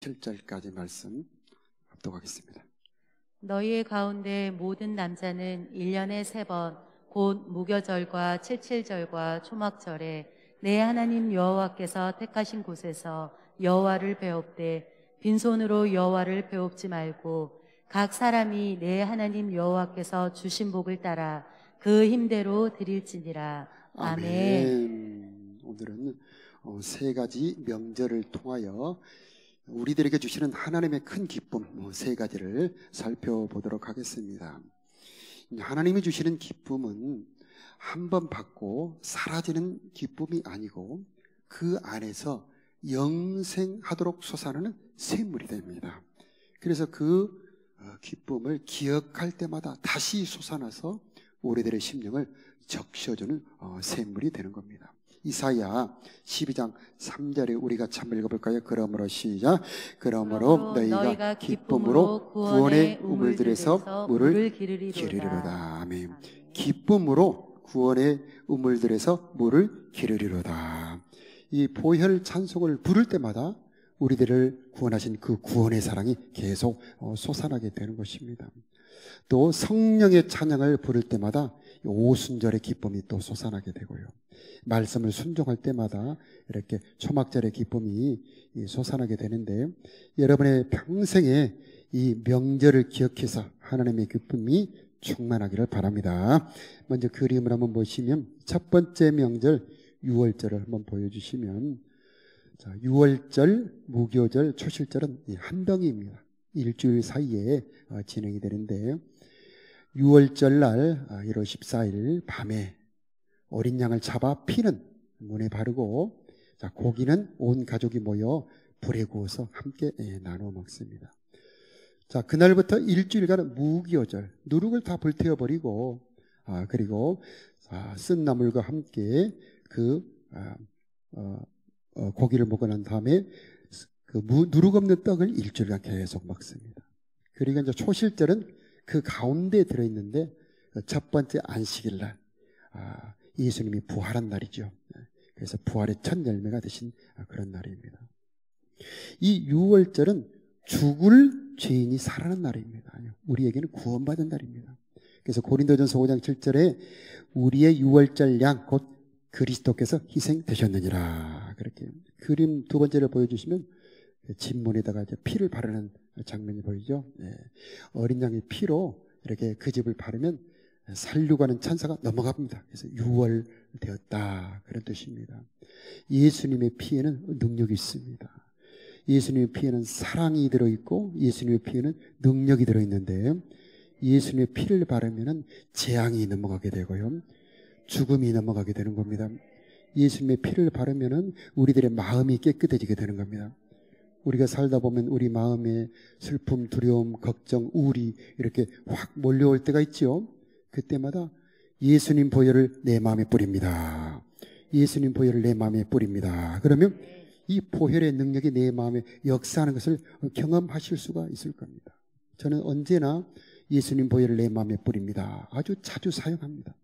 7절까지 말씀 합독하겠습니다. 너희의 가운데 모든 남자는 1년에 3번 곧 무교절과 칠칠절과 초막절에 내 하나님 여호와께서 택하신 곳에서 여호와를 배웁되 빈손으로 여호와를 배웁지 말고 각 사람이 내 하나님 여호와께서 주신 복을 따라 그 힘대로 드릴지니라. 아멘. 오늘은 세 가지 명절을 통하여 우리들에게 주시는 하나님의 큰 기쁨 세 가지를 살펴보도록 하겠습니다. 하나님이 주시는 기쁨은 한 번 받고 사라지는 기쁨이 아니고 그 안에서 영생하도록 솟아나는 샘물이 됩니다. 그래서 그 기쁨을 기억할 때마다 다시 솟아나서 우리들의 심령을 적셔주는 샘물이 되는 겁니다. 이사야 12장 3절에 우리가 참 읽어볼까요? 그러므로 시작. 그러므로 너희가 기쁨으로 구원의 우물들에서 물을 기르리로다. 아멘. 기쁨으로 구원의 우물들에서 물을 기르리로다. 이 보혈 찬송을 부를 때마다 우리들을 구원하신 그 구원의 사랑이 계속 솟아나게 되는 것입니다. 또 성령의 찬양을 부를 때마다 오순절의 기쁨이 또 솟아나게 되고요. 말씀을 순종할 때마다 이렇게 초막절의 기쁨이 솟아나게 되는데, 여러분의 평생에 이 명절을 기억해서 하나님의 기쁨이 충만하기를 바랍니다. 먼저 그림을 한번 보시면 첫 번째 명절 6월절을 한번 보여주시면, 자, 6월절, 무교절, 초실절은 한 덩이입니다. 일주일 사이에 진행이 되는데, 6월절 날 1월 14일 밤에 어린 양을 잡아 피는 문에 바르고, 자, 고기는 온 가족이 모여 불에 구워서 함께 나눠 먹습니다. 자, 그날부터 일주일간은 무교절, 누룩을 다 불태워버리고, 그리고 쓴 나물과 함께 그 고기를 먹고 난 다음에 그 누룩 없는 떡을 일주일간 계속 먹습니다. 그리고 이제 초실절은 그 가운데 들어있는데, 첫 번째 안식일 날 예수님이 부활한 날이죠. 그래서 부활의 첫 열매가 되신 그런 날입니다. 이 6월절은 죽을 죄인이 살아난 날입니다. 우리에게는 구원받은 날입니다. 그래서 고린도전서 5장 7절에 우리의 6월절 양 곧 그리스도께서 희생되셨느니라. 그렇게 그림 두 번째를 보여주시면 진문에다가 이제 피를 바르는 장면이 보이죠. 어린 양의 피로 이렇게 그 집을 바르면 살려고 하는 천사가 넘어갑니다. 그래서 6월 되었다, 그런 뜻입니다. 예수님의 피에는 능력이 있습니다. 예수님의 피에는 사랑이 들어있고 예수님의 피에는 능력이 들어있는데, 예수님의 피를 바르면 재앙이 넘어가게 되고요, 죽음이 넘어가게 되는 겁니다. 예수님의 피를 바르면 우리들의 마음이 깨끗해지게 되는 겁니다. 우리가 살다 보면 우리 마음에 슬픔, 두려움, 걱정, 우울이 이렇게 확 몰려올 때가 있죠. 그때마다 예수님 보혈을 내 마음에 뿌립니다. 예수님 보혈을 내 마음에 뿌립니다. 그러면 이 보혈의 능력이 내 마음에 역사하는 것을 경험하실 수가 있을 겁니다. 저는 언제나 예수님 보혈을 내 마음에 뿌립니다. 아주 자주 사용합니다.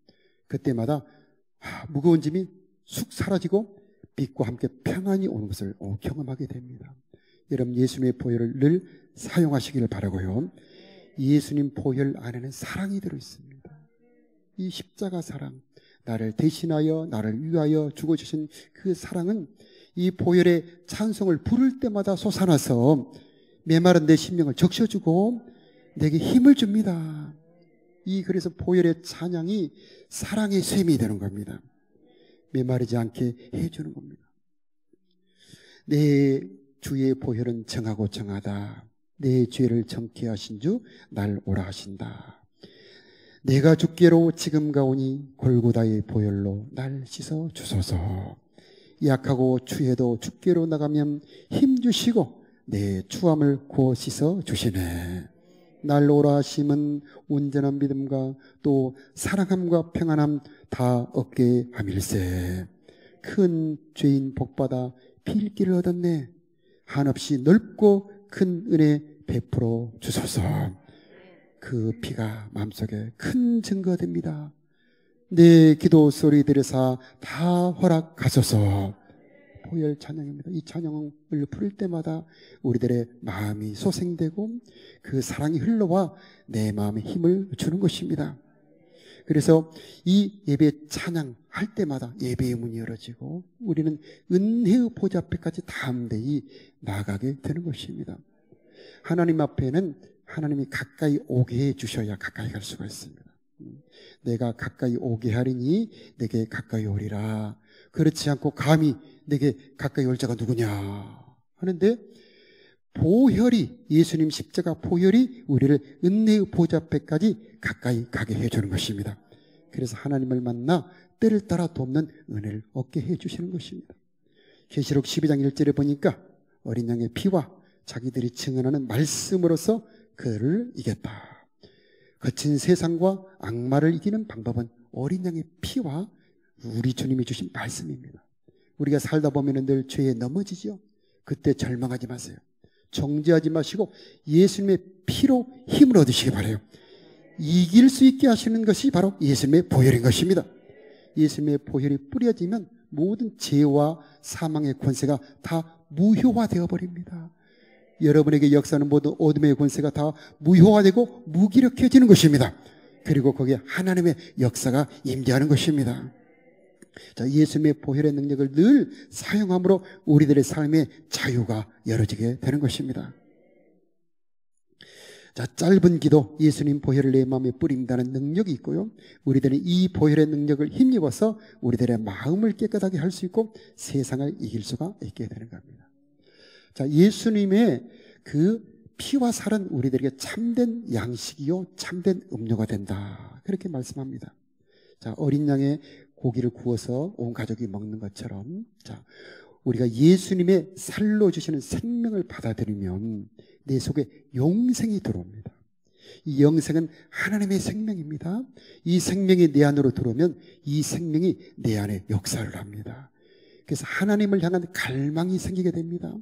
그때마다 무거운 짐이 쑥 사라지고 빛과 함께 평안이 오는 것을 경험하게 됩니다. 여러분, 예수님의 보혈을 늘 사용하시기를 바라고요. 예수님 보혈 안에는 사랑이 들어있습니다. 이 십자가 사랑, 나를 대신하여 나를 위하여 죽어주신 그 사랑은 이 보혈의 찬송을 부를 때마다 솟아나서 메마른 내 심령을 적셔주고 내게 힘을 줍니다. 그래서 보혈의 찬양이 사랑의 샘이 되는 겁니다. 메마르지 않게 해주는 겁니다. 내 주의 보혈은 정하고 정하다. 내 죄를 정케 하신 주 날 오라 하신다. 내가 죽게로 지금 가오니 골고다의 보혈로 날 씻어 주소서. 약하고 추해도 죽게로 나가면 힘 주시고 내 추함을 구워 씻어 주시네. 날 오라 하심은 온전한 믿음과 또 사랑함과 평안함 다 얻게 함일세. 큰 죄인 복받아 필 길을 얻었네. 한없이 넓고 큰 은혜 베풀어 주소서. 그 피가 마음속에 큰 증거가 됩니다. 내 기도 소리 들으사 다 허락하소서. 보혈 찬양입니다. 이 찬양을 부를 때마다 우리들의 마음이 소생되고 그 사랑이 흘러와 내 마음에 힘을 주는 것입니다. 그래서 이 예배 찬양할 때마다 예배의 문이 열어지고 우리는 은혜의 보좌 앞에까지 담대히 나가게 되는 것입니다. 하나님 앞에는 하나님이 가까이 오게 해 주셔야 가까이 갈 수가 있습니다. 내가 가까이 오게 하리니 내게 가까이 오리라. 그렇지 않고 감히 내게 가까이 올 자가 누구냐 하는데, 보혈이, 예수님 십자가 보혈이 우리를 은혜의 보좌 앞에까지 가까이 가게 해주는 것입니다. 그래서 하나님을 만나 때를 따라 돕는 은혜를 얻게 해주시는 것입니다. 계시록 12장 1절에 보니까 어린 양의 피와 자기들이 증언하는 말씀으로서 그를 이겼다. 거친 세상과 악마를 이기는 방법은 어린 양의 피와 우리 주님이 주신 말씀입니다. 우리가 살다 보면 늘 죄에 넘어지죠. 그때 절망하지 마세요. 정죄하지 마시고 예수님의 피로 힘을 얻으시기 바라요. 이길 수 있게 하시는 것이 바로 예수님의 보혈인 것입니다. 예수님의 보혈이 뿌려지면 모든 죄와 사망의 권세가 다 무효화되어 버립니다. 여러분에게 역사하는 모든 어둠의 권세가 다 무효화되고 무기력해지는 것입니다. 그리고 거기에 하나님의 역사가 임재하는 것입니다. 자, 예수님의 보혈의 능력을 늘 사용함으로 우리들의 삶의 자유가 열어지게 되는 것입니다. 자, 짧은 기도, 예수님 보혈을 내 마음에 뿌린다는 능력이 있고요. 우리들은 이 보혈의 능력을 힘입어서 우리들의 마음을 깨끗하게 할 수 있고 세상을 이길 수가 있게 되는 겁니다. 자, 예수님의 그 피와 살은 우리들에게 참된 양식이요 참된 음료가 된다, 그렇게 말씀합니다. 자, 어린 양의 고기를 구워서 온 가족이 먹는 것처럼, 자, 우리가 예수님의 살로 주시는 생명을 받아들이면 내 속에 영생이 들어옵니다. 이 영생은 하나님의 생명입니다. 이 생명이 내 안으로 들어오면 이 생명이 내 안에 역사를 합니다. 그래서 하나님을 향한 갈망이 생기게 됩니다.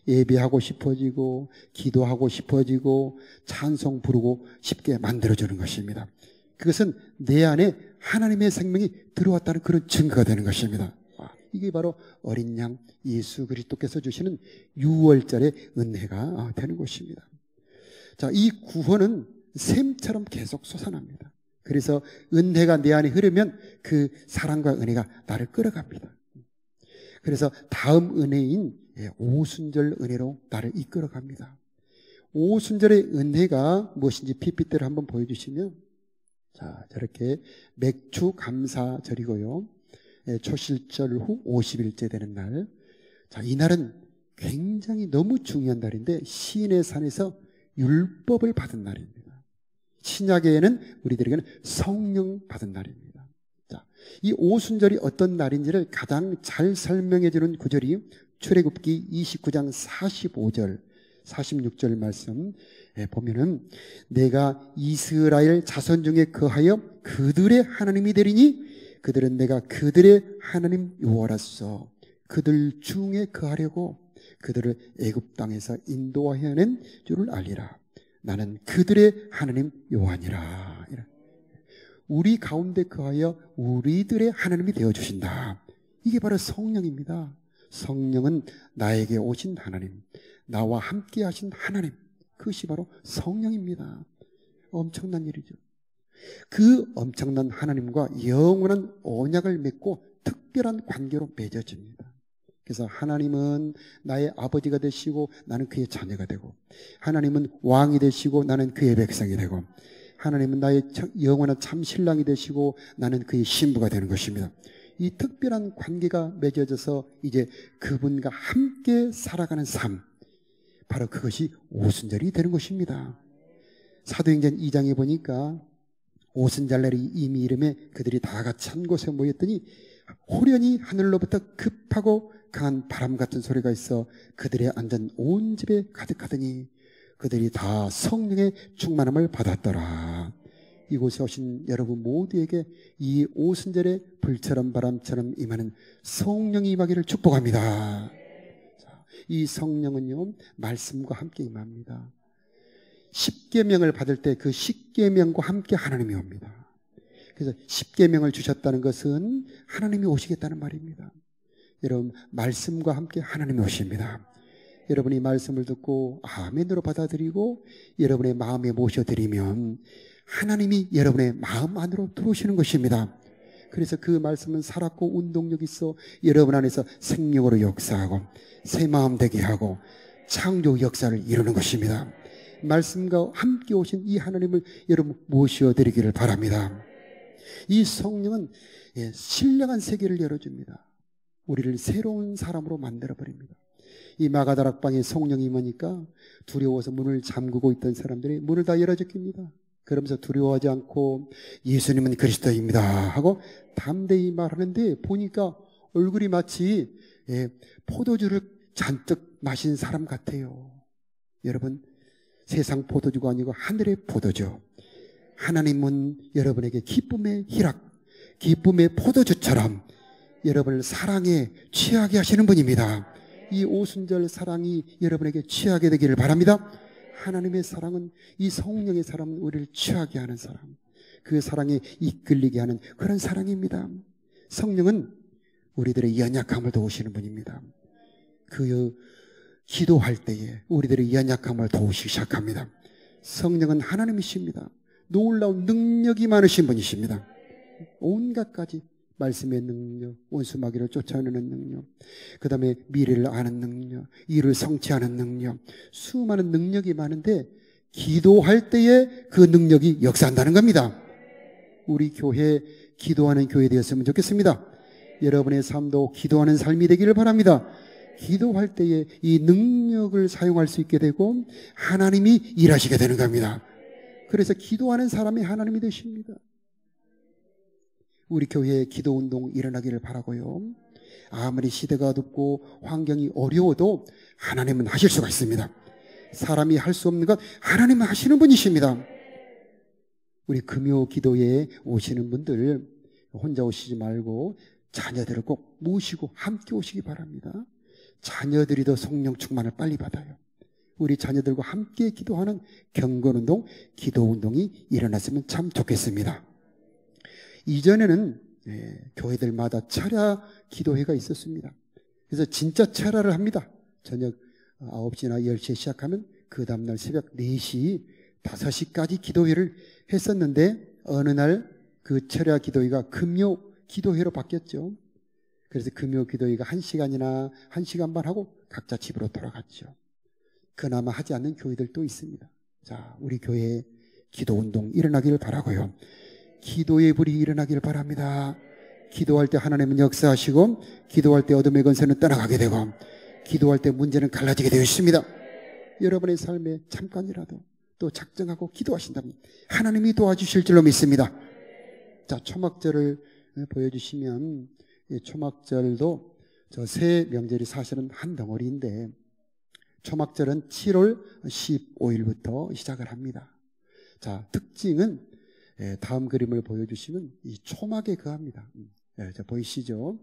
예배하고 싶어지고 기도하고 싶어지고 찬송 부르고 싶게 만들어주는 것입니다. 그것은 내 안에 하나님의 생명이 들어왔다는 그런 증거가 되는 것입니다. 이게 바로 어린 양 예수 그리스도께서 주시는 유월절의 은혜가 되는 것입니다. 자, 이 구원은 샘처럼 계속 솟아납니다. 그래서 은혜가 내 안에 흐르면 그 사랑과 은혜가 나를 끌어갑니다. 그래서 다음 은혜인 오순절 은혜로 나를 이끌어갑니다. 오순절의 은혜가 무엇인지 PPT를 한번 보여주시면, 자, 저렇게 맥주 감사절이고요, 초실절 후 50일째 되는 날. 자, 이 날은 굉장히 너무 중요한 날인데 시인의 산에서 율법을 받은 날입니다. 신약에는 우리들에게는 성령 받은 날입니다. 자, 이 오순절이 어떤 날인지를 가장 잘 설명해 주는 구절이 출애굽기 29장 45절 46절 말씀 보면은, 내가 이스라엘 자손 중에 거하여 그들의 하나님이 되리니 그들은 내가 그들의 하나님 여호와로서 그들 중에 거하려고 그들을 애굽 땅에서 인도하여 낸 줄을 알리라. 나는 그들의 하나님 여호와니라. 우리 가운데 거하여 우리들의 하나님이 되어주신다. 이게 바로 성령입니다. 성령은 나에게 오신 하나님, 나와 함께 하신 하나님, 그것이 바로 성령입니다. 엄청난 일이죠. 그 엄청난 하나님과 영원한 언약을 맺고 특별한 관계로 맺어집니다. 그래서 하나님은 나의 아버지가 되시고 나는 그의 자녀가 되고, 하나님은 왕이 되시고 나는 그의 백성이 되고, 하나님은 나의 영원한 참 신랑이 되시고 나는 그의 신부가 되는 것입니다. 이 특별한 관계가 맺어져서 이제 그분과 함께 살아가는 삶, 바로 그것이 오순절이 되는 것입니다. 사도행전 2장에 보니까 오순절날이 이미 이름에 그들이 다 같이 한 곳에 모였더니 호련히 하늘로부터 급하고 강한 바람 같은 소리가 있어 그들의 앉은 온 집에 가득하더니 그들이 다 성령의 충만함을 받았더라. 이곳에 오신 여러분 모두에게 이 오순절에 불처럼 바람처럼 임하는 성령이 임하기를 축복합니다. 자, 이 성령은요, 말씀과 함께 임합니다. 십계명을 받을 때 그 십계명과 함께 하나님이 옵니다. 그래서 십계명을 주셨다는 것은 하나님이 오시겠다는 말입니다. 여러분, 말씀과 함께 하나님이 오십니다. 여러분이 말씀을 듣고 아멘으로 받아들이고 여러분의 마음에 모셔드리면 하나님이 여러분의 마음 안으로 들어오시는 것입니다. 그래서 그 말씀은 살았고 운동력 있어 여러분 안에서 생명으로 역사하고 새 마음 되게 하고 창조 역사를 이루는 것입니다. 말씀과 함께 오신 이 하나님을 여러분 모셔드리기를 바랍니다. 이 성령은 신령한 세계를 열어줍니다. 우리를 새로운 사람으로 만들어버립니다. 이 마가다락방에 성령이 임하니까 두려워서 문을 잠그고 있던 사람들이 문을 다 열어줬습니다. 그러면서 두려워하지 않고 예수님은 그리스도입니다 하고 담대히 말하는데 보니까 얼굴이 마치 포도주를 잔뜩 마신 사람 같아요. 여러분, 세상 포도주가 아니고 하늘의 포도주. 하나님은 여러분에게 기쁨의 희락, 기쁨의 포도주처럼 여러분을 사랑에 취하게 하시는 분입니다. 이 오순절 사랑이 여러분에게 취하게 되기를 바랍니다. 하나님의 사랑은, 이 성령의 사랑은 우리를 취하게 하는 사랑, 그 사랑에 이끌리게 하는 그런 사랑입니다. 성령은 우리들의 연약함을 도우시는 분입니다. 그 기도할 때에 우리들의 연약함을 도우시기 시작합니다. 성령은 하나님이십니다. 놀라운 능력이 많으신 분이십니다. 온갖 가지 말씀의 능력, 원수마귀를 쫓아내는 능력, 그 다음에 미래를 아는 능력, 일을 성취하는 능력, 수많은 능력이 많은데 기도할 때에 그 능력이 역사한다는 겁니다. 우리 교회 기도하는 교회 되었으면 좋겠습니다. 여러분의 삶도 기도하는 삶이 되기를 바랍니다. 기도할 때에 이 능력을 사용할 수 있게 되고 하나님이 일하시게 되는 겁니다. 그래서 기도하는 사람이 하나님이 되십니다. 우리 교회에 기도운동 일어나기를 바라고요. 아무리 시대가 어둡고 환경이 어려워도 하나님은 하실 수가 있습니다. 사람이 할 수 없는 것 하나님은 하시는 분이십니다. 우리 금요 기도에 오시는 분들 혼자 오시지 말고 자녀들을 꼭 모시고 함께 오시기 바랍니다. 자녀들이 더 성령 충만을 빨리 받아요. 우리 자녀들과 함께 기도하는 경건운동, 기도운동이 일어났으면 참 좋겠습니다. 이전에는 교회들마다 철야 기도회가 있었습니다. 그래서 진짜 철야를 합니다. 저녁 9시나 10시에 시작하면 그 다음날 새벽 4시, 5시까지 기도회를 했었는데 어느 날 그 철야 기도회가 금요 기도회로 바뀌었죠. 그래서 금요 기도회가 1시간이나 1시간 반 하고 각자 집으로 돌아갔죠. 그나마 하지 않는 교회들도 있습니다. 자, 우리 교회에 기도운동 일어나기를 바라고요. 기도의 불이 일어나기를 바랍니다. 기도할 때 하나님은 역사하시고 기도할 때 어둠의 권세는 떠나가게 되고 기도할 때 문제는 갈라지게 되어 있습니다. 여러분의 삶에 잠깐이라도 또 작정하고 기도하신다면 하나님이 도와주실 줄로 믿습니다. 자, 초막절을 보여주시면 초막절도 저 세 명절이 사실은 한 덩어리인데 초막절은 7월 15일부터 시작을 합니다. 자, 특징은 다음 그림을 보여주시면 이 초막에 거합니다. 자, 보이시죠?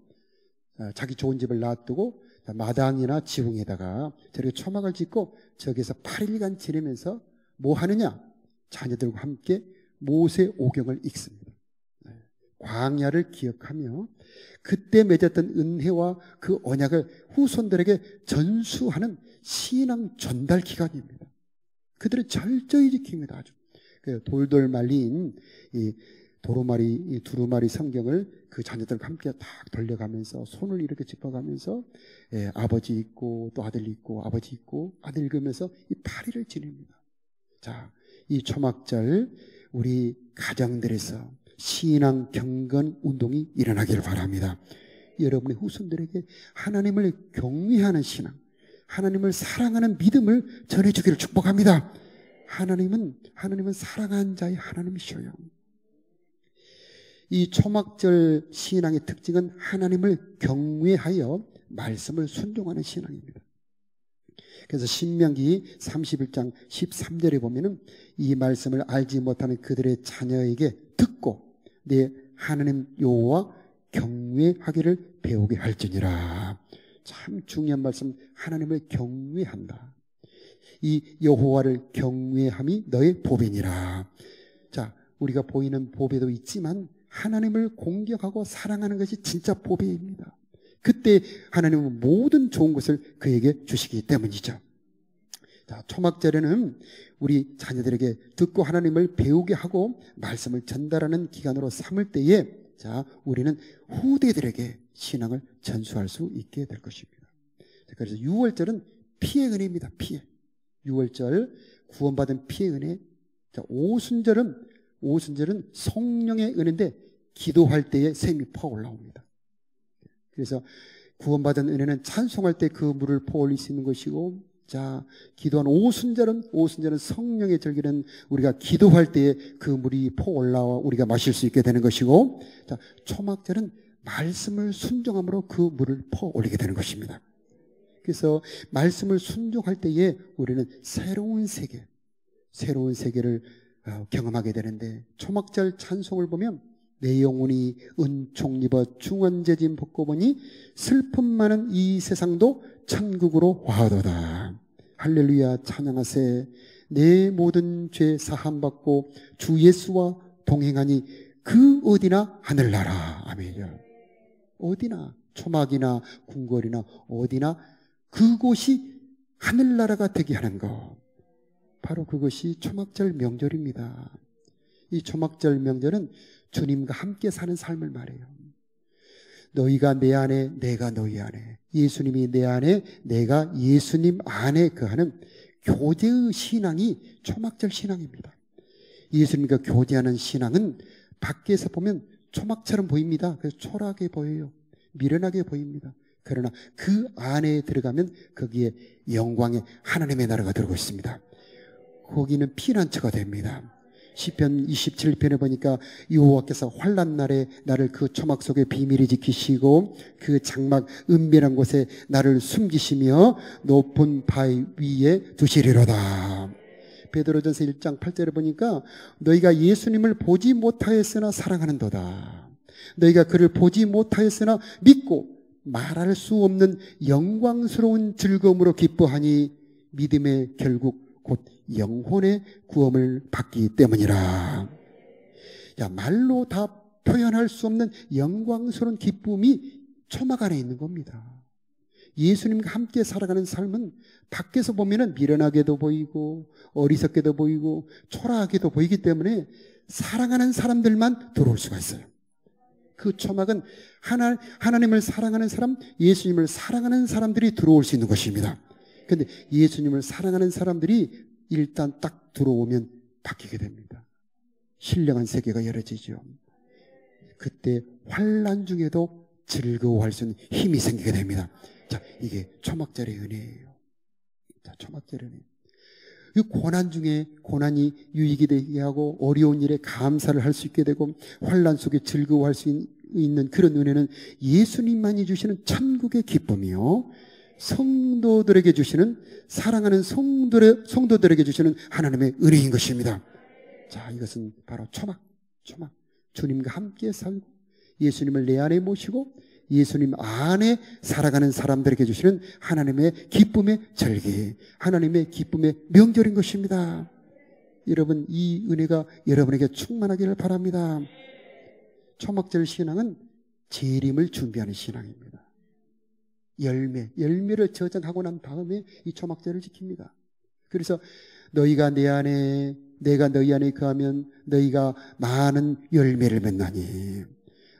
자기 좋은 집을 놔두고 마당이나 지붕에다가 저렇게 초막을 짓고 저기서 8일간 지내면서 뭐 하느냐? 자녀들과 함께 모세 오경을 읽습니다. 광야를 기억하며 그때 맺었던 은혜와 그 언약을 후손들에게 전수하는 신앙 전달 기간입니다. 그들은 철저히 지킵니다. 아주 돌돌 말린 이 도루마리, 두루마리 성경을 그 자녀들과 함께 딱 돌려가면서 손을 이렇게 짚어가면서 아버지 있고 또 아들 있고 아버지 있고 아들 읽으면서 이 8일을 지냅니다. 자, 이 초막절 우리 가정들에서 신앙 경건 운동이 일어나기를 바랍니다. 여러분의 후손들에게 하나님을 경외하는 신앙, 하나님을 사랑하는 믿음을 전해주기를 축복합니다. 하나님은 사랑하는 자의 하나님이셔요. 이 초막절 신앙의 특징은 하나님을 경외하여 말씀을 순종하는 신앙입니다. 그래서 신명기 31장 13절에 보면은 이 말씀을 알지 못하는 그들의 자녀에게 듣고 내 하나님 여호와 경외하기를 배우게 할지니라. 참 중요한 말씀, 하나님을 경외한다. 이 여호와를 경외함이 너의 보배니라. 자, 우리가 보이는 보배도 있지만 하나님을 공경하고 사랑하는 것이 진짜 보배입니다. 그때 하나님은 모든 좋은 것을 그에게 주시기 때문이죠. 자, 초막절에는 우리 자녀들에게 듣고 하나님을 배우게 하고 말씀을 전달하는 기간으로 삼을 때에 자, 우리는 후대들에게 신앙을 전수할 수 있게 될 것입니다. 그래서 6월절은 피의 은혜입니다. 피의. 6월절 구원받은 피의 은혜. 자, 오순절은 성령의 은혜인데 기도할 때에 샘이 퍼 올라옵니다. 그래서 구원받은 은혜는 찬송할 때 그 물을 퍼 올릴 수 있는 것이고, 자, 기도한 오순절은 성령의 절기는 우리가 기도할 때에 그 물이 퍼 올라와 우리가 마실 수 있게 되는 것이고, 자, 초막절은 말씀을 순종함으로 그 물을 퍼 올리게 되는 것입니다. 그래서 말씀을 순종할 때에 우리는 새로운 세계를 경험하게 되는데, 초막절 찬송을 보면 내 영혼이 은총 입어 중언제진 복고보니 슬픔 많은 이 세상도 천국으로 와도다. 할렐루야 찬양하세. 내 모든 죄 사함받고 주 예수와 동행하니 그 어디나 하늘나라. 아멘이요. 어디나 초막이나 궁궐이나 어디나 그곳이 하늘나라가 되게 하는 것, 바로 그것이 초막절 명절입니다. 이 초막절 명절은 주님과 함께 사는 삶을 말해요. 너희가 내 안에 내가 너희 안에, 예수님이 내 안에 내가 예수님 안에 거하는 교제의 신앙이 초막절 신앙입니다. 예수님과 교제하는 신앙은 밖에서 보면 초막처럼 보입니다. 그래서 초라하게 보여요. 미련하게 보입니다. 그러나 그 안에 들어가면 거기에 영광의 하나님의 나라가 들어오고 있습니다. 거기는 피난처가 됩니다. 시편 27편에 보니까 여호와께서 환난 날에 나를 그 초막 속에 비밀히 지키시고 그 장막 은밀한 곳에 나를 숨기시며 높은 바위 위에 두시리로다. 베드로전서 1장 8절에 보니까 너희가 예수님을 보지 못하였으나 사랑하는도다. 너희가 그를 보지 못하였으나 믿고 말할 수 없는 영광스러운 즐거움으로 기뻐하니 믿음의 결국 곧 영혼의 구원을 받기 때문이라. 야, 말로 다 표현할 수 없는 영광스러운 기쁨이 초막 안에 있는 겁니다. 예수님과 함께 살아가는 삶은 밖에서 보면은 미련하게도 보이고 어리석게도 보이고 초라하게도 보이기 때문에 사랑하는 사람들만 들어올 수가 있어요. 그 초막은 하나님을 사랑하는 사람, 예수님을 사랑하는 사람들이 들어올 수 있는 것입니다. 그런데 예수님을 사랑하는 사람들이 일단 딱 들어오면 바뀌게 됩니다. 신령한 세계가 열어지죠. 그때 환난 중에도 즐거워할 수 있는 힘이 생기게 됩니다. 자, 이게 초막절의 은혜예요. 자, 초막절의 은혜. 이 고난 중에 고난이 유익이 되게 하고 어려운 일에 감사를 할 수 있게 되고 환난 속에 즐거워할 수 있는 그런 은혜는 예수님만이 주시는 천국의 기쁨이요, 성도들에게 주시는, 사랑하는 성도들에게 주시는 하나님의 은혜인 것입니다. 자, 이것은 바로 초막. 주님과 함께 살고 예수님을 내 안에 모시고 예수님 안에 살아가는 사람들에게 주시는 하나님의 기쁨의 절기, 하나님의 기쁨의 명절인 것입니다. 여러분, 이 은혜가 여러분에게 충만하기를 바랍니다. 초막절 신앙은 재림을 준비하는 신앙입니다. 열매를 저장하고 난 다음에 이 초막절을 지킵니다. 그래서 너희가 내 안에 내가 너희 안에 거하면 너희가 많은 열매를 맺나니,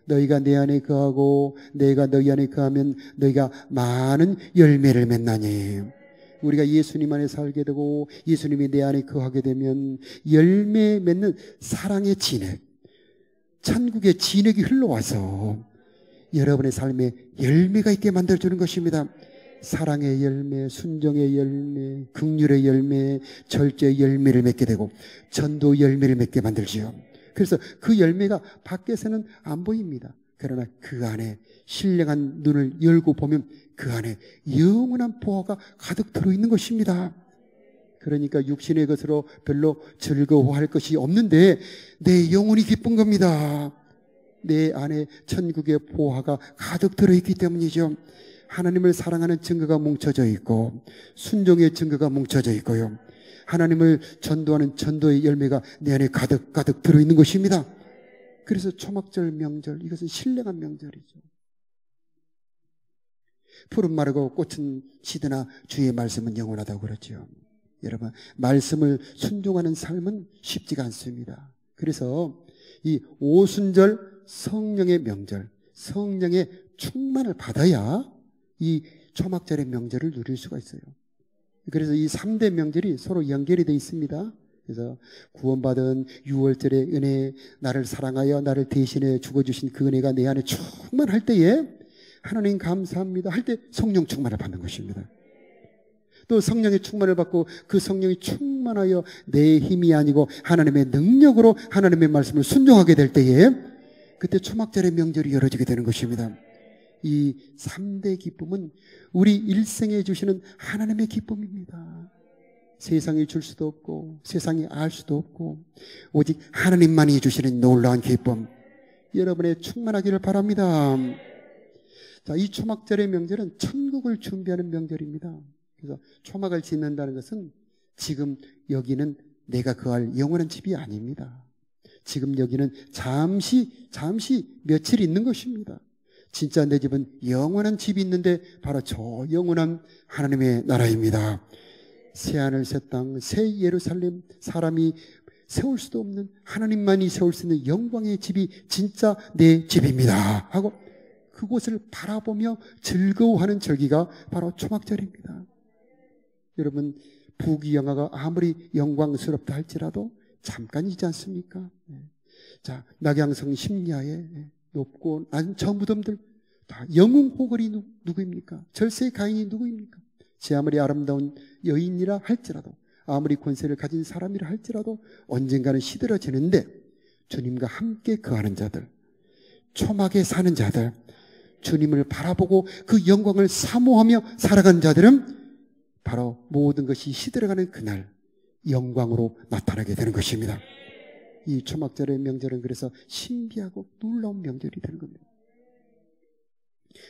너희가 내 안에 거하고 내가 너희 안에 거하면 너희가 많은 열매를 맺나니. 우리가 예수님 안에 살게 되고 예수님이 내 안에 거하게 되면 열매 맺는 사랑의 진액, 천국의 진액이 흘러와서 여러분의 삶에 열매가 있게 만들어주는 것입니다. 사랑의 열매, 순종의 열매, 긍휼의 열매, 절제의 열매를 맺게 되고 전도 열매를 맺게 만들지요. 그래서 그 열매가 밖에서는 안 보입니다. 그러나 그 안에 신령한 눈을 열고 보면 그 안에 영원한 보화가 가득 들어있는 것입니다. 그러니까 육신의 것으로 별로 즐거워할 것이 없는데 내 영혼이 기쁜 겁니다. 내 안에 천국의 보화가 가득 들어있기 때문이죠. 하나님을 사랑하는 증거가 뭉쳐져 있고 순종의 증거가 뭉쳐져 있고요, 하나님을 전도하는 전도의 열매가 내 안에 가득 들어있는 것입니다. 그래서 초막절 명절, 이것은 신령한 명절이죠. 푸른 마르고 꽃은 시드나 주의 말씀은 영원하다고 그러죠. 여러분, 말씀을 순종하는 삶은 쉽지가 않습니다. 그래서 이 오순절 성령의 명절, 성령의 충만을 받아야 이 초막절의 명절을 누릴 수가 있어요. 그래서 이 3대 명절이 서로 연결이 되어 있습니다. 그래서 구원받은 6월절의 은혜, 나를 사랑하여 나를 대신해 죽어주신 그 은혜가 내 안에 충만할 때에 하나님 감사합니다 할 때 성령 충만을 받는 것입니다. 또 성령의 충만을 받고 그 성령이 충만하여 내 힘이 아니고 하나님의 능력으로 하나님의 말씀을 순종하게 될 때에 그때 초막절의 명절이 열어지게 되는 것입니다. 이 3대 기쁨은 우리 일생에 주시는 하나님의 기쁨입니다. 세상이 줄 수도 없고 세상이 알 수도 없고 오직 하나님만이 주시는 놀라운 기쁨, 여러분의 충만하기를 바랍니다. 자, 이 초막절의 명절은 천국을 준비하는 명절입니다. 그래서 초막을 짓는다는 것은 지금 여기는 내가 거할 영원한 집이 아닙니다. 지금 여기는 잠시 며칠 있는 것입니다. 진짜 내 집은 영원한 집이 있는데 바로 저 영원한 하나님의 나라입니다. 새하늘 새 땅 새 예루살렘, 사람이 세울 수도 없는 하나님만이 세울 수 있는 영광의 집이 진짜 내 집입니다 하고 그곳을 바라보며 즐거워하는 절기가 바로 초막절입니다. 여러분, 부귀영화가 아무리 영광스럽다 할지라도 잠깐이지 않습니까? 자, 낙양성 심야에 높고 낮은 저 무덤들 다 영웅호걸이 누구입니까? 절세 가인이 누구입니까? 제 아무리 아름다운 여인이라 할지라도 아무리 권세를 가진 사람이라 할지라도 언젠가는 시들어지는데 주님과 함께 거하는 자들, 초막에 사는 자들, 주님을 바라보고 그 영광을 사모하며 살아가는 자들은 바로 모든 것이 시들어가는 그날 영광으로 나타나게 되는 것입니다. 이 초막절의 명절은 그래서 신비하고 놀라운 명절이 되는 겁니다.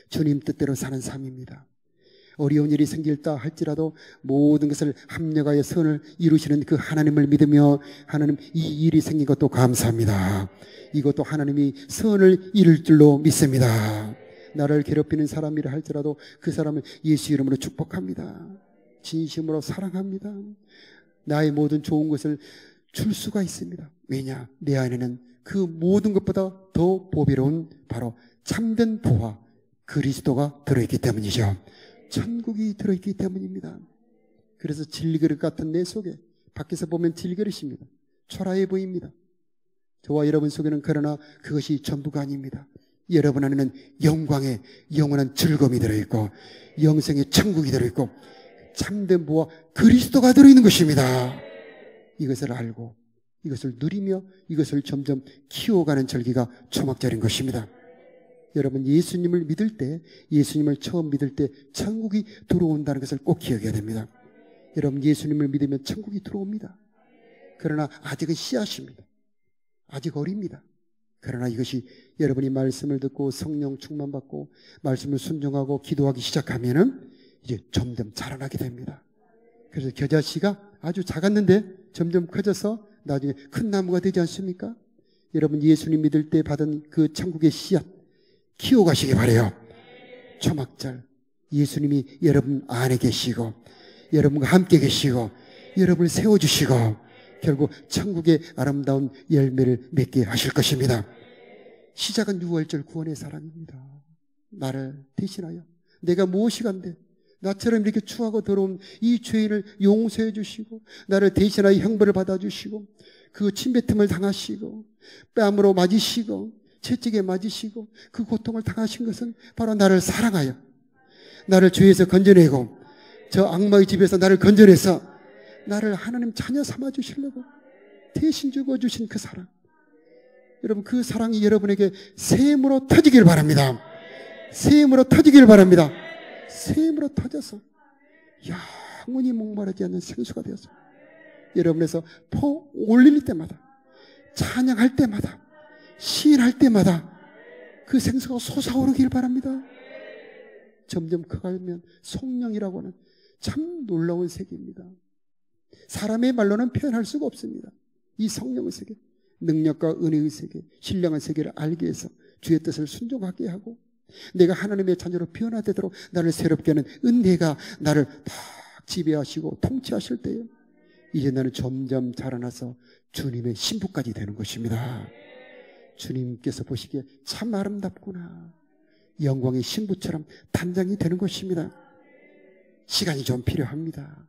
주님 뜻대로 사는 삶입니다. 어려운 일이 생길다 할지라도 모든 것을 합력하여 선을 이루시는 그 하나님을 믿으며 하나님 이 일이 생긴 것도 감사합니다. 이것도 하나님이 선을 이룰 줄로 믿습니다. 나를 괴롭히는 사람이라 할지라도 그 사람을 예수 이름으로 축복합니다. 진심으로 사랑합니다. 나의 모든 좋은 것을 줄 수가 있습니다. 왜냐? 내 안에는 그 모든 것보다 더 보배로운 바로 참된 부와 그리스도가 들어있기 때문이죠. 천국이 들어있기 때문입니다. 그래서 질그릇 같은 내 속에 밖에서 보면 질그릇입니다. 초라해 보입니다. 저와 여러분 속에는 그러나 그것이 전부가 아닙니다. 여러분 안에는 영광의 영원한 즐거움이 들어있고 영생의 천국이 들어있고 참된 부와 그리스도가 들어있는 것입니다. 이것을 알고 이것을 누리며 이것을 점점 키워가는 절기가 초막절인 것입니다. 여러분, 예수님을 믿을 때, 예수님을 처음 믿을 때 천국이 들어온다는 것을 꼭 기억해야 됩니다. 여러분, 예수님을 믿으면 천국이 들어옵니다. 그러나 아직은 씨앗입니다. 아직 어립니다. 그러나 이것이 여러분이 말씀을 듣고 성령 충만받고 말씀을 순종하고 기도하기 시작하면은 이제 점점 자라나게 됩니다. 그래서 겨자씨가 아주 작았는데 점점 커져서 나중에 큰 나무가 되지 않습니까? 여러분, 예수님 믿을 때 받은 그 천국의 씨앗 키워가시기 바라요. 초막절 예수님이 여러분 안에 계시고 여러분과 함께 계시고 여러분을 세워주시고 결국 천국의 아름다운 열매를 맺게 하실 것입니다. 시작은 6월절 구원의 사랑입니다. 나를 대신하여 내가 무엇이 간데 나처럼 이렇게 추하고 더러운 이 죄인을 용서해 주시고 나를 대신하여 형벌을 받아주시고 그 침뱉음을 당하시고 뺨으로 맞으시고 채찍에 맞으시고 그 고통을 당하신 것은 바로 나를 사랑하여 나를 죄에서 건져내고 저 악마의 집에서 나를 건져내서 나를 하나님 자녀 삼아 주시려고 대신 죽어주신 그 사랑, 여러분 그 사랑이 여러분에게 샘으로 터지길 바랍니다. 샘으로 터지길 바랍니다. 샘으로 터져서 영원히 목마르지 않는 생수가 되어서 여러분에서 포 올릴 때마다 찬양할 때마다 시인할 때마다 그 생수가 솟아오르길 바랍니다. 점점 커가면 성령이라고 하는 참 놀라운 세계입니다. 사람의 말로는 표현할 수가 없습니다. 이 성령의 세계, 능력과 은혜의 세계, 신령한 세계를 알게 해서 주의 뜻을 순종하게 하고 내가 하나님의 자녀로 변화되도록 나를 새롭게 하는 은혜가 나를 다 지배하시고 통치하실 때에 이제 나는 점점 자라나서 주님의 신부까지 되는 것입니다. 주님께서 보시기에 참 아름답구나. 영광의 신부처럼 단장이 되는 것입니다. 시간이 좀 필요합니다.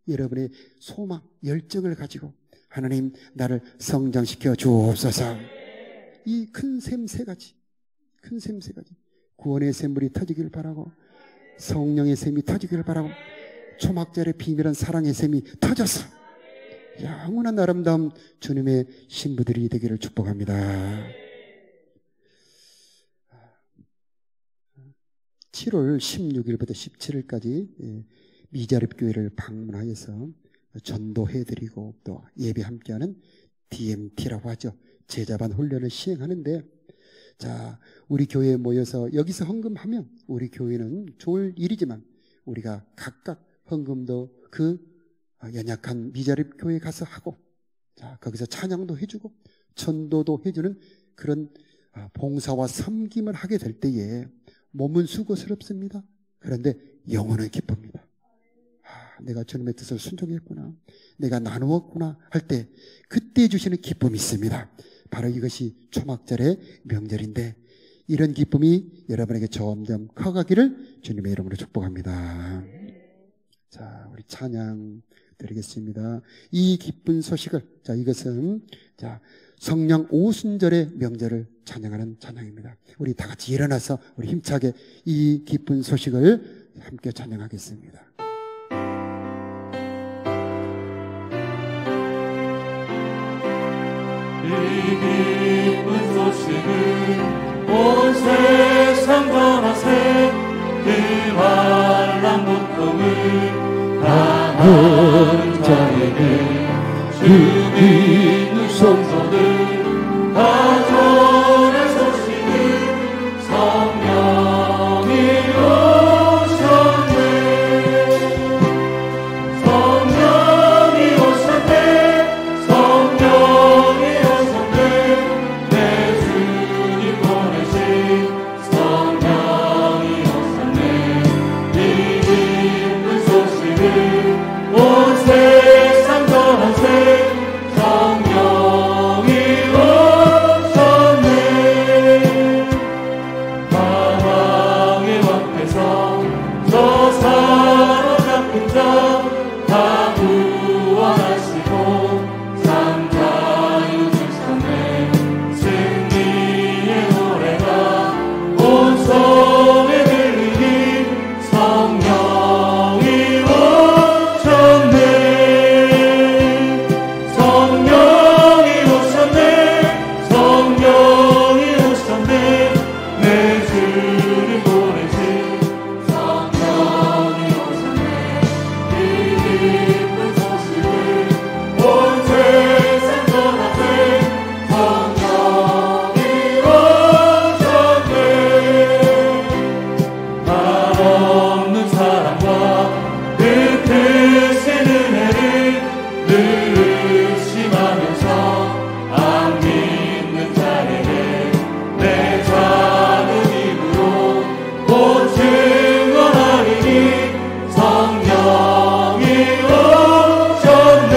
여러분의 소망, 열정을 가지고 하나님 나를 성장시켜 주옵소서. 이 큰 샘 세 가지, 큰 샘 세 가지, 구원의 샘물이 터지길 바라고, 성령의 샘이 터지길 바라고, 초막절의 비밀한 사랑의 샘이 터져서 영원한 아름다운 주님의 신부들이 되기를 축복합니다. 7월 16일부터 17일까지 미자립 교회를 방문하여서 전도해드리고 또 예배 함께하는 DMT라고 하죠. 제자반 훈련을 시행하는데, 자, 우리 교회에 모여서 여기서 헌금하면 우리 교회는 좋을 일이지만 우리가 각각 헌금도 그 연약한 미자립 교회에 가서 하고, 자, 거기서 찬양도 해주고 전도도 해주는 그런 봉사와 섬김을 하게 될 때에 몸은 수고스럽습니다. 그런데 영혼은 기쁩니다. 내가 주님의 뜻을 순종했구나, 내가 나누었구나 할 때 그때 주시는 기쁨이 있습니다. 바로 이것이 초막절의 명절인데, 이런 기쁨이 여러분에게 점점 커가기를 주님의 이름으로 축복합니다. 자, 우리 찬양 드리겠습니다. 이 기쁜 소식을, 자, 이것은 자, 성령 오순절의 명절을 찬양하는 찬양입니다. 우리 다 같이 일어나서 우리 힘차게 이 기쁜 소식을 함께 찬양하겠습니다. 이 기쁜 소식을 온 세상 전하세. 그 환난 고통을 당한 자에게 주 믿는 성도들 다 전할 소식을 성령이 오셨네. 성령이 오셨네. 성령이 오셨네. 내 주님 보내신 성령이 오셨네. 이 기쁜 소식을 온 세상 전하세. 성령이 오셨네. 사망의 왕에서 저 사로잡힌 자 다 구원하시고 산자유 주셨네. 승리의 노래가 온 섬에 들리니 성령이 오셨네. 성령이 오셨네. 성령이 오셨네. 내 주님 보내신 성령이 오셨네. 이 기쁜 소식을 온 세상 전하세. 성령이 오셨네. 한없는 사랑과 그 크신 은혜를 늘 의심하면서 안 믿는 자에게 내 작은 힘으로 곧 증언하리니 성령이 오셨네.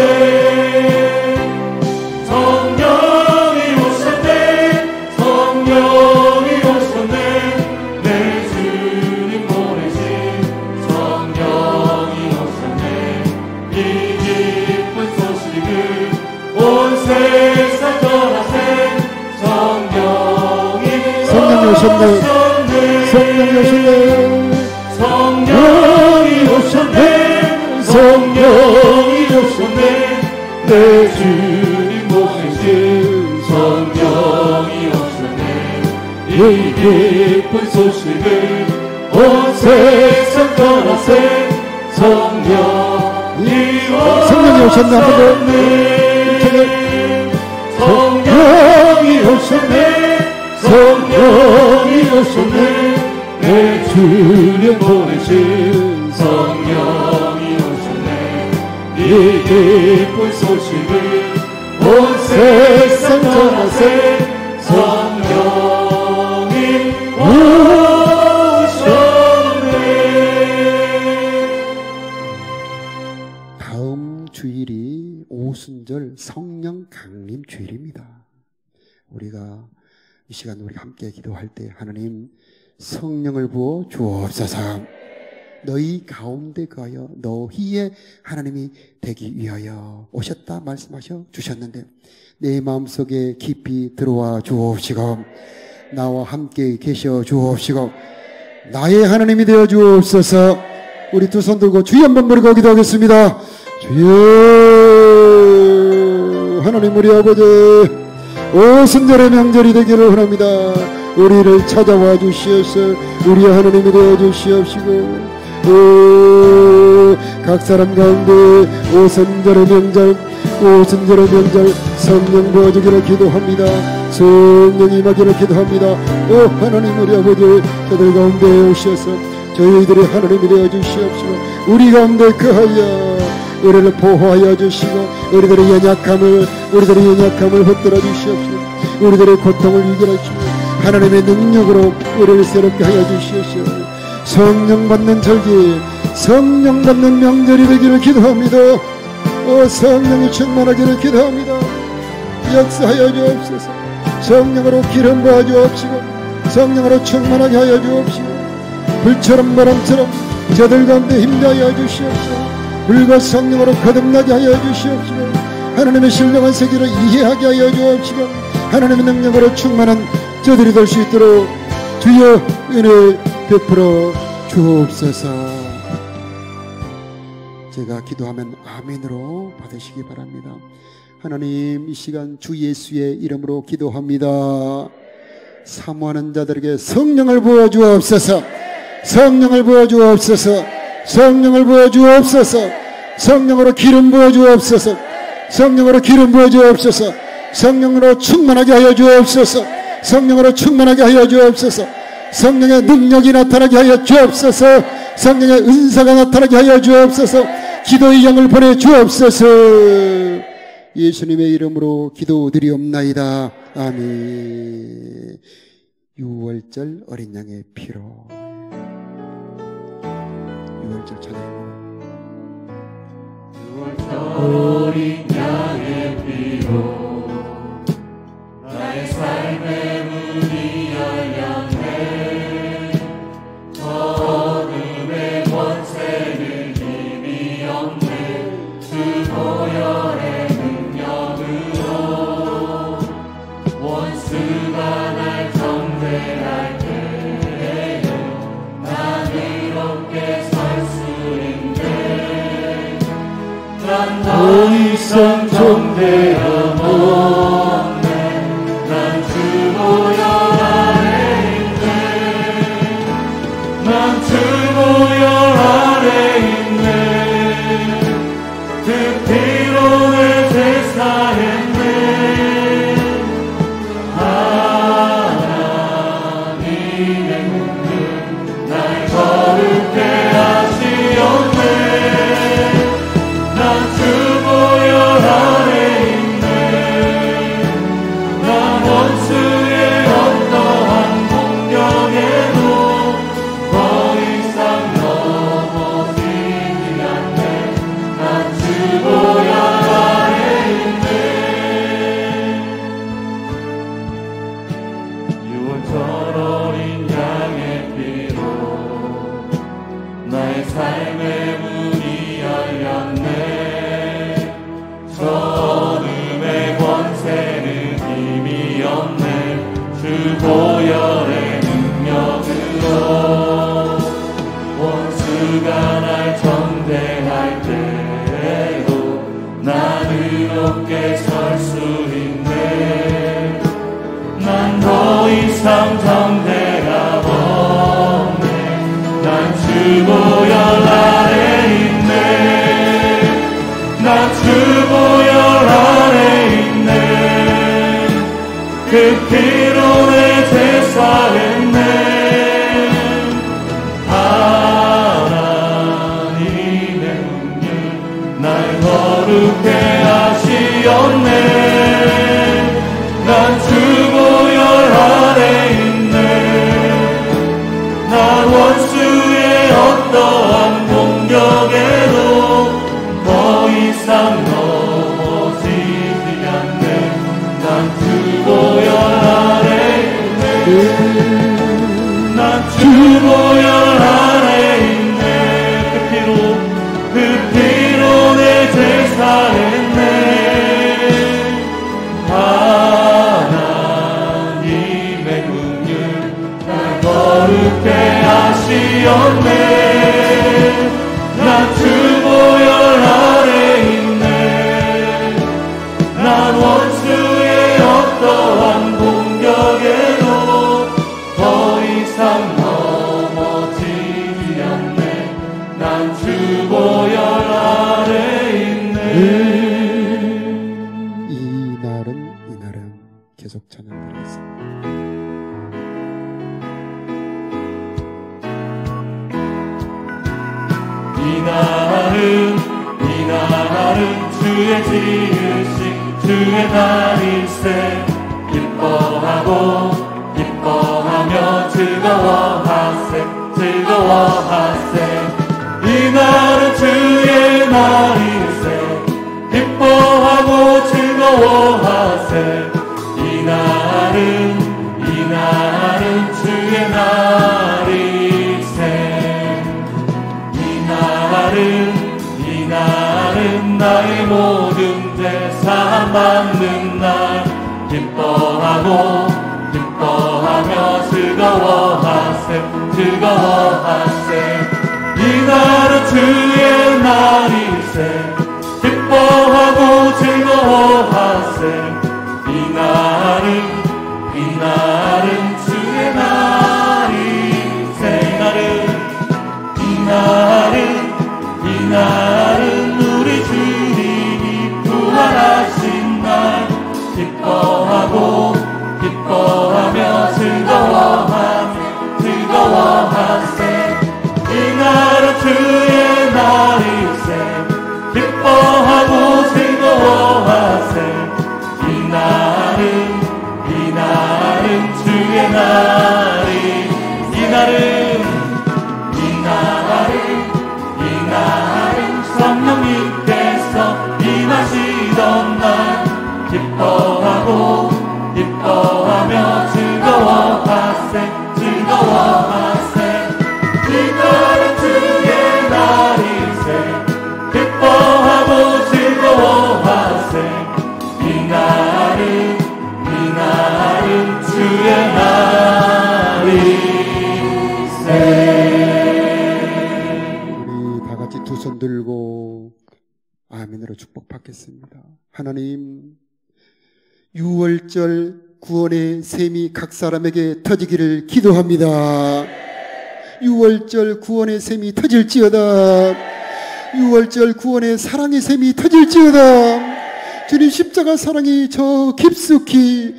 성령이 오셨네. 성령이 오셨네. 내 주님 보내신 성령이 오셨네. 이 기쁜 소식을 온 세상 전하세. 성령이 성령이 오셨네. 성령이 오셨네. 성령이 오셨네. 성령이 오셨네. 내 주님 보내신 성령이 오셨네. 이 기쁜 소식을 온 세상 전하세. 성령이 오셨네. 한번 더. 성령이 오셨네. 성령이 오셨네. 내 주님 보내신 성령이 오셨네. 이 기쁜 소식을 온 세상 전하세. 성령이 오셨네. 오순절 성령 강림 주일입니다. 우리가 이 시간 우리 함께 기도할 때 하나님 성령을 부어 주옵소서. 너희 가운데 거하여 너희의 하나님이 되기 위하여 오셨다 말씀하셔 주셨는데 내 마음속에 깊이 들어와 주옵시고 나와 함께 계셔 주옵시고 나의 하나님이 되어 주옵소서. 우리 두 손 들고 주여 한번 부르고 기도하겠습니다. 주여 하나님 우리 아버지 오순절의 명절이 되기를 원합니다. 우리를 찾아와 주시옵소서. 우리 하나님이 되어 주시옵시고 각 사람 가운데 오순절의 명절 성령 부어주기를 기도합니다. 성령 임하기를 기도합니다. 오 하나님 우리 아버지 저들 가운데 오셔서 저희들의 하나님이 되어 주시옵시고 우리 가운데 거하여 우리를 보호하여 주시고 우리들의 연약함을 붙들어 주시옵시고 우리들의 고통을 이겨내 주시고 하나님의 능력으로 우리를 새롭게 하여 주시옵시고 성령 받는 절기 성령 받는 명절이 되기를 기도합니다. 성령이 충만하기를 기도합니다. 역사하여 주옵소서. 성령으로 기름 부어 주옵시고 성령으로 충만하게 하여 주옵시고 불처럼 바람처럼 저들 가운데 힘내하여 주시옵시고 불과 성령으로 거듭나게 하여 주시옵시고 하나님의 신령한 세계를 이해하게 하여 주옵시고 하나님의 능력으로 충만한 저들이 될 수 있도록 주여 은혜 베풀어 주옵소서. 제가 기도하면 아멘으로 받으시기 바랍니다. 하나님 이 시간 주 예수의 이름으로 기도합니다. 사모하는 자들에게 성령을 부어 주옵소서. 성령을 부어 주옵소서. 성령을 부어 주옵소서. 성령으로 기름 부어 주옵소서. 성령으로 기름 부어 주옵소서. 성령으로 충만하게 하여 주옵소서. 성령으로 충만하게 하여 주옵소서. 성령의 능력이 나타나게 하여 주옵소서. 성령의 은사가 나타나게 하여 주옵소서. 기도의 영을 보내 주옵소서. 예수님의 이름으로 기도드리옵나이다. 아멘. 6월절 어린 양의 피로 6월절 찬양입니다. 6월절 어린 양의 피로 나의 삶의 문이 열렸네. 어둠의 권세는 힘이 없네. 주 보혈의 능력으로 원수가 날 정죄할 때에도 난 이롭게 설 수 있네. 난 더 이상 정죄함 없네. 난 주 보혈 아래 있네. 난 주 보혈 아래 있네. 그 피로 내 제사했네. 하나님의 능력 날 거룩해 하시었네. 난 주 보혈 아래 있네. 난 원수의 어떠한 공격에도 더 이상 넘어지지 않네. 난 주 보혈 아래 있네. 6월절 어린 양의 피로 나의 삶의 문이 열렸네. 저 어둠의 권세는 힘이 없네. 주 보혈의 능력으로 원수가 날 정죄할 때에도 난 의롭게 설 수 있네. 난 더 이상 정죄가 없네. 난 주 보혈 아래 있네. 난 주 보혈 아래 있네. 그 피로 내 제사했네. 하나님의 능력 날 거룩해 하시었네. 난 주 보혈 아래 있네. 난 원수의 어떠한 공격에도 더 이상 넘어 난 주 보혈 안에 있네. 그 피로 내 죄 사했네. 하나님의 긍휼 날 거룩해 하시었네. 난 주 보혈 안에 있네. 난 원수의 어떠한 공격에도 더 이상 넘어지지 않네. 난 주 보혈 아래 있네. 이 날은 계속 찬양드리겠습니다. 이 날은 주의 지으신 주의 날일세. 기뻐하며 즐거워하세. 이 날은 주의 날일세. 기뻐하고 즐거워하세. 이 날은 주의 날일세. 이 날은 나의 모든 죄 사함 받는 날. 기뻐하며 즐거워하세. 이 날은 주의 날일세. 기뻐하고 즐거워하세. 이 날은 주의 날일세. 이 날은 우리 주님이 부활하신 날. 기뻐하며 즐거워하세. 이 날은 주의 날일세. 기뻐하고 즐거워하세. 이 날은 주의 날이. 이 날은 성령님께서 임하시던 날. 기뻐하며 즐거워하세. 이 날은 주의 날일세. 기뻐하고 즐거워하세. 이 날은 주의 날일세. 우리 다 같이 두 손 들고 아멘으로 축복받겠습니다. 하나님, 6월절 구원의 셈이 각 사람에게 터지기를 기도합니다. 6월절 구원의 셈이 터질지어다. 6월절 구원의 사랑의 셈이 터질지어다. 주님 십자가 사랑이 저 깊숙이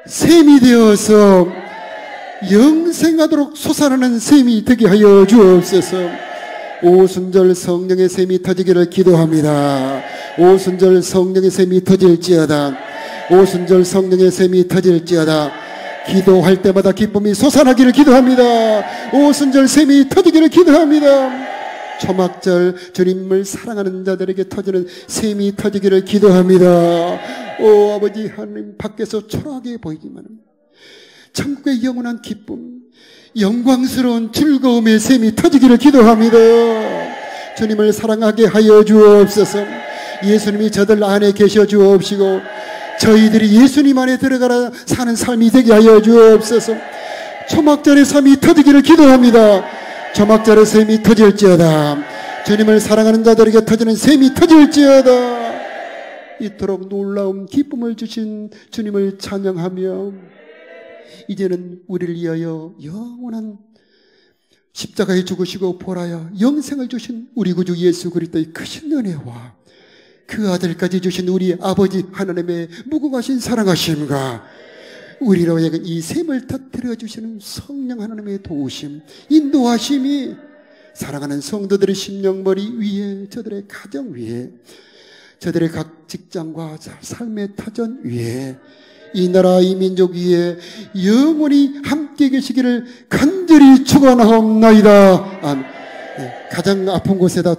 셈이 되어서 영생하도록 솟아나는 셈이 되게 하여 주옵소서. 오순절 성령의 셈이 터지기를 기도합니다. 오순절 성령의 셈이 터질지어다. 오순절 성령의 셈이 터질지어다. 기도할 때마다 기쁨이 솟아나기를 기도합니다. 오순절 셈이 터지기를 기도합니다. 초막절 주님을 사랑하는 자들에게 터지는 셈이 터지기를 기도합니다. 오 아버지 하나님, 밖에서 초라하게 보이지만 천국의 영원한 기쁨, 영광스러운 즐거움의 셈이 터지기를 기도합니다. 주님을 사랑하게 하여 주옵소서. 예수님이 저들 안에 계셔 주옵시고 저희들이 예수님 안에 들어가라 사는 삶이 되게 하여 주옵소서. 초막절의 삶이 터지기를 기도합니다. 초막절의 셈이 터질지어다. 주님을 사랑하는 자들에게 터지는 셈이 터질지어다. 이토록 놀라운 기쁨을 주신 주님을 찬양하며 이제는 우리를 위하여 영원한 십자가에 죽으시고 보라야 영생을 주신 우리 구주 예수 그리스도의 크신 은혜와 그 아들까지 주신 우리 아버지 하나님의 무궁하신 사랑하심과 우리로 하여금 이 셈을 터뜨려 주시는 성령 하나님의 도우심, 인도하심이 사랑하는 성도들의 심령머리 위에, 저들의 가정 위에, 저들의 각 직장과 삶의 터전 위에, 이 나라 이 민족 위에 영원히 함께 계시기를 간절히 축원하옵나이다. 가장 아픈 곳에다